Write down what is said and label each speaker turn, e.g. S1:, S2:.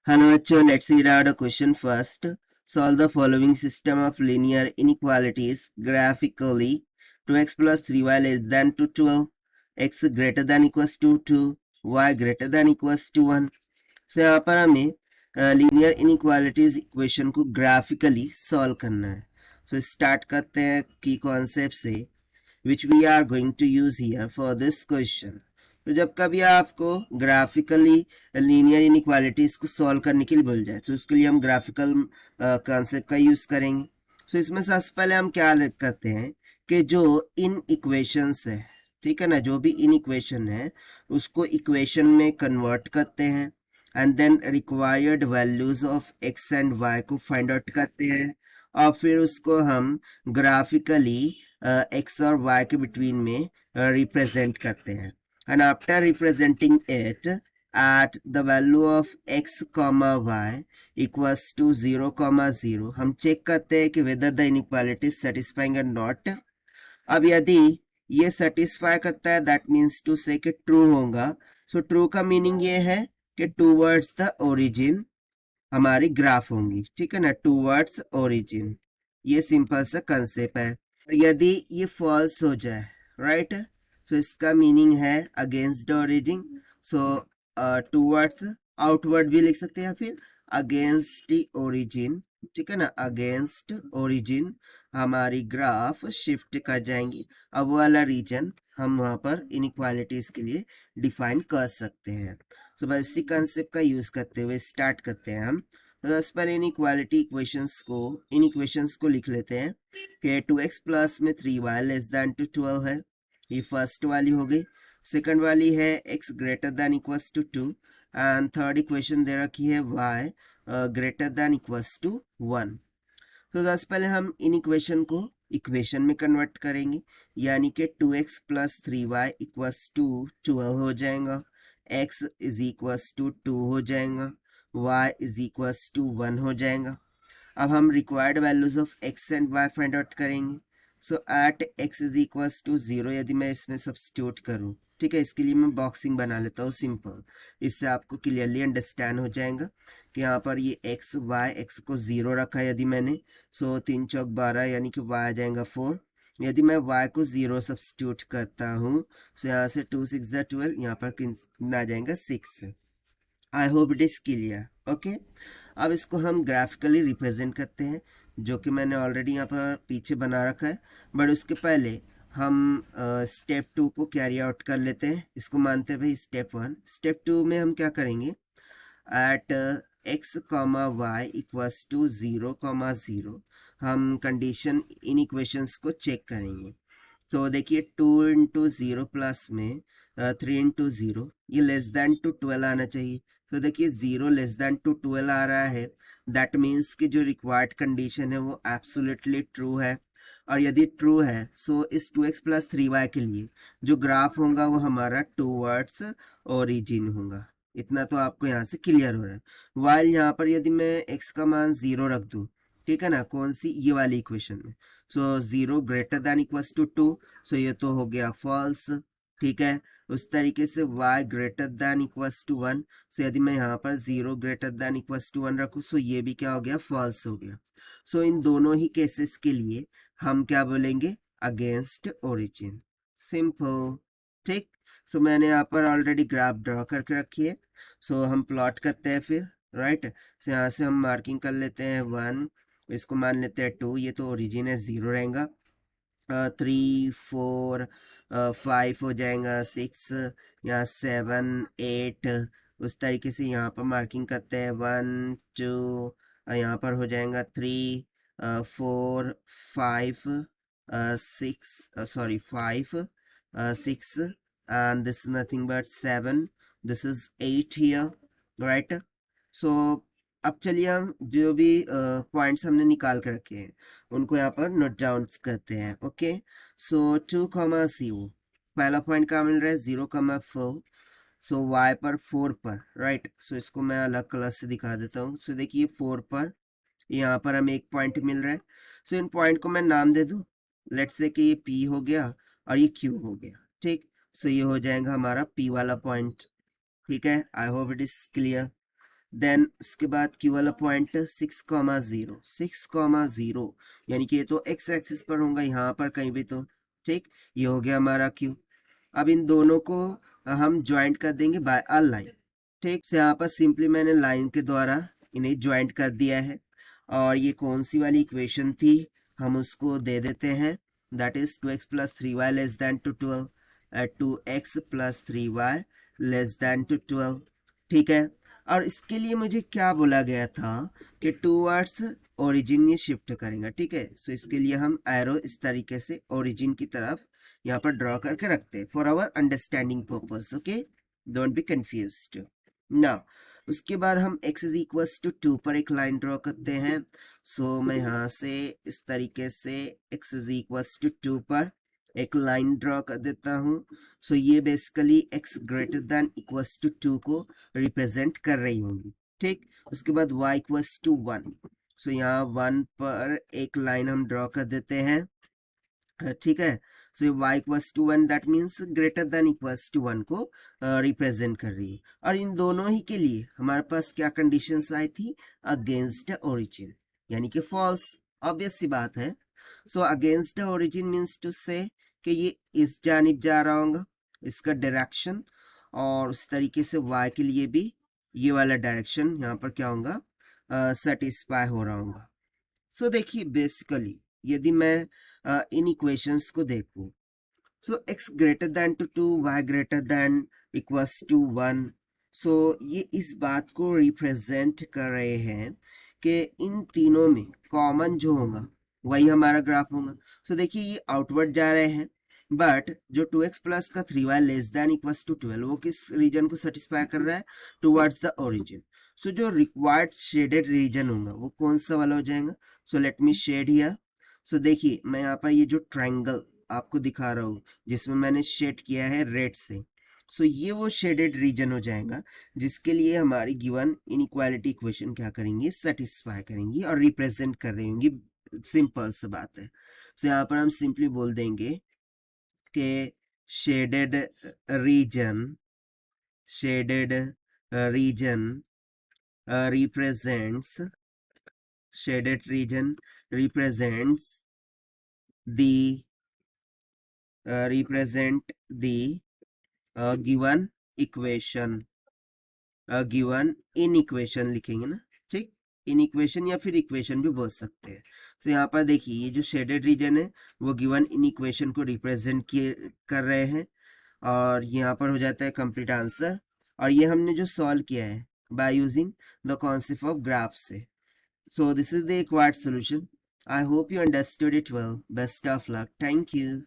S1: Hello, let's read out a question first. Solve the following system of linear inequalities graphically. 2x plus 3y less than to 12, x greater than equals to 2, y greater than equals to 1. So यहाँ पर हमें linear inequalities equation को graphically solve करना है. So start करते हैं की concept से which we are going to use here for this question. तो जब कभी आपको ग्राफिकली लीनियर इनइक्वालिटीज को सॉल्व करने के लिए बोल जाए तो उसके लिए हम ग्राफिकल कॉन्सेप्ट का यूज करेंगे. सो इसमें सबसे पहले हम क्या करते हैं कि जो इन इक्वेशंस है, ठीक है ना, जो भी इन इक्वेशन है उसको इक्वेशन में कन्वर्ट करते हैं and then required values of X and Y को फाइंड आउट करते हैं और फिर उसको हम ग्राफिकली एक्स और वाई के बिटवीन में रिप्रेजेंट करते हैं. And after representing it at the value of x comma y equals to 0 comma 0 हम चेक करते हैं कि whether the inequality is satisfying or not. अब यदि ये सेटिस्फाई करता है दैट मीन्स टू से कि ट्रू होगा. सो ट्रू का मीनिंग ये है कि टूवर्ड्स द ओरिजिन हमारी ग्राफ होंगी, ठीक है ना, टूवर्ड्स ओरिजिन. ये सिंपल सा कंसेप्ट है. यदि ये फॉल्स हो जाए, राइट, सो इसका मीनिंग है against the origin. So towards outward भी लिख सकते हैं या फिर अगेंस्ट द ओरिजिन, ठीक है ना, अगेंस्ट ओरिजिन हमारी ग्राफ शिफ्ट कर जाएंगी. अब वो वाला रीजन हम वहां पर इनइक्वालिटीज के लिए डिफाइन कर सकते हैं. सो बस इसी कंसेप्ट का यूज करते हुए स्टार्ट करते हैं हम. तो सबसे पहले इन इक्वेशंस को लिख लेते हैं कि 2x प्लस में 3y लेस देन टू 12 है. ये फर्स्ट वाली हो गई. सेकंड वाली है x greater than equals to 2 and third equation दे रखी है y greater than equals to 1. तो सबसे पहले हम इन इक्वेशन को इक्वेशन में कन्वर्ट करेंगे, यानी कि 2x plus 3y equals to 12 हो जाएगा, x इज इक्वल्स टू 2 हो जाएगा, y इज इक्वल्स टू 1 हो जाएगा. अब हम required values of x and y find out करेंगे. So at x is equals to 0 यदि मैं इसमें सब्स्टिट्यूट करूं, ठीक है, इसके लिए मैं बॉक्सिंग बना लेता हूँ सिंपल, इससे आपको क्लियरली अंडरस्टैंड हो जाएगा कि यहाँ पर ये x को 0 रखा है यदि मैंने. सो 3 चौक 12 यानी कि y आ जाएगा 4. यदि मैं y को 0 सब्स्टिट्यूट करता हूँ सो यहाँ से 2 6 12, यहाँ पर कितना आ जाएगा 6. आई hope it is clear. Okay, अब इसको हम ग्राफिकली रिप्रेजेंट करते हैं जो कि मैंने ऑलरेडी यहाँ पर पीछे बना रखा है. बट उसके पहले हम स्टेप 2 को कैरी आउट कर लेते हैं. इसको मानते हैं भाई स्टेप 1. स्टेप 2 में हम क्या करेंगे, at x comma Y equals to 0 comma 0 हम कंडीशन इन इक्वेशंस को चेक करेंगे. तो देखिए 2 इंटू 0 प्लस में 3 इंटू 0 ये लेस देन टू 12 आना चाहिए. तो देखिए 0 लेस देन टू 12 आ रहा है, दैट मीन्स कि जो रिक्वायर्ड कंडीशन है वो एब्सोल्युटली ट्रू है. और यदि ट्रू है सो इस 2x प्लस 3y के लिए जो ग्राफ होगा वो हमारा टूवर्ड्स ओरिजिन होगा. इतना तो आपको यहाँ से क्लियर हो रहा है. वाइल यहाँ पर यदि मैं x का मान 0 रख दूँ, ठीक है ना, कौन सी, ये वाली इक्वेशन में, सो 0 ग्रेटर देन इक्वल्स टू 2, सो ये तो हो गया फॉल्स, ठीक है. उस तरीके से y greater than equals to 1, so यदि मैं यहाँ पर 0 ग्रेटर देन इक्वल्स टू 1 रखूँ सो ये भी क्या हो गया, फॉल्स हो गया. सो इन दोनों ही केसेस के लिए हम क्या बोलेंगे, अगेंस्ट ओरिजिन. सिंपल, ठीक. सो मैंने यहाँ पर ऑलरेडी ग्राफ ड्रॉ करके रखी है. सो हम प्लॉट करते हैं फिर, राइट. सो यहाँ से हम मार्किंग कर लेते हैं 1, इसको मान लेते हैं 2, ये तो ओरिजिन है 0 रहेगा. 3 4 5 हो जाएगा, 6, यहाँ 7 8, उस तरीके से यहाँ पर मार्किंग करते हैं 1 2, यहाँ पर हो जाएगा 3 4 5 6, sorry 5 6 and this is nothing but 7, this is 8 here, right. So अब चलिए हम जो भी पॉइंट्स हमने निकाल कर रखे हैं उनको यहाँ पर नोट डाउन करते हैं. ओके, सो 2 कॉमा 0 पहला पॉइंट कहाँ मिल रहा है, 0 कॉमा 4. सो y पर 4 पर, राइट. सो इसको मैं अलग कलर से दिखा देता हूँ. सो देखिए 4 पर यहाँ पर हमें एक पॉइंट मिल रहा है. सो इन पॉइंट को मैं नाम दे दूँ, लेट्स से कि ये p हो गया और ये q हो गया, ठीक. सो ये हो जाएगा हमारा p वाला पॉइंट, ठीक है. I hope it is clear. Then उसके बाद क्यू वाला पॉइंट 6,0 यानी कि ये तो एक्स एक्सिस पर होगा यहाँ पर कहीं भी, तो ठीक, ये हो गया हमारा क्यू। अब इन दोनों को हम ज्वाइंट कर देंगे बाय अ लाइन, ठीक से। यहाँ पर सिंपली मैंने लाइन के द्वारा इन्हें ज्वाइंट कर दिया है। और ये कौन सी वाली इक्वेशन थी, हम उसको दे देते हैं, that is 2x + 3y < 12, 2x + 3y < 12, ठीक है। और इसके लिए मुझे क्या बोला गया था कि टूवर्ड्स ओरिजिन ये शिफ्ट करेंगे, ठीक है। सो इसके लिए हम एरो इस तरीके से ओरिजिन की तरफ यहाँ पर ड्रॉ करके रखते हैं for our understanding purpose, okay, don't be confused. Now उसके बाद हम x = 2 पर एक लाइन ड्रॉ करते हैं। सो मैं यहाँ से इस तरीके से x = 2 पर एक लाइन ड्रॉ कर देता हूँ। सो ये बेसिकली x > 2 को रिप्रेजेंट कर रही होंगी, ठीक। उसके बाद y = 1, सो यहाँ 1 पर एक लाइन हम ड्रॉ कर देते हैं, ठीक है। सो y = 1 दैट मीन्स > 1 को रिप्रेजेंट कर रही है। और इन दोनों ही के लिए हमारे पास क्या कंडीशंस आई थी, अगेंस्ट ओरिजिन, यानी कि फॉल्स, ऑब्वियस सी बात है। So against origin means to say कि ये इस जानिब जा रहा होगा, इसका डायरेक्शन, और उस तरीके से y के लिए भी ये वाला डायरेक्शन यहाँ पर क्या होगा, सेटिस्फाई हो रहा होगा। सो देखिए बेसिकली यदि मैं इन इक्वेशंस को देखूं, सो x > 2 y > 1, सो ये इस बात को रिप्रेजेंट कर रहे हैं कि इन तीनों में कॉमन जो होगा वही हमारा ग्राफ होगा। सो देखिए ये आउटवर्ड जा रहे हैं, बट जो 2x + का 3y < 12 वो किस रीजन को सेटिस्फाई कर रहा है, टुवर्ड्स द ओरिजिन। सो जो रिक्वायर्ड शेडेड रीजन होगा वो कौन सा वाला हो जाएगा, so let me shade here. So देखिए मैं यहाँ पर ये जो ट्रायंगल आपको दिखा रहा हूँ जिसमें मैंने शेड किया है रेड से, सो ये वो शेडेड रीजन हो जाएगा जिसके लिए हमारी गिवन इनइक्वालिटी इक्वेशन क्या करेंगी, सेटिस्फाई करेंगी और रिप्रेजेंट कर रही होंगी। सिंपल सी बात है। सो यहाँ पर हम सिंपली बोल देंगे कि shaded region represents shaded region represents the given equation, given in equation लिखेंगे ना, ठीक, इन इक्वेशन या फिर इक्वेशन भी बोल सकते हैं। तो यहाँ पर देखिए ये जो शेडेड रीजन है वो गिवन इन इक्वेशन को रिप्रेजेंट कर रहे हैं, और यहाँ पर हो जाता है कंप्लीट आंसर। और ये हमने जो सॉल्व किया है by using the concept of graph से। So this is the required solution. I hope you understood it well. Best of luck. Thank you.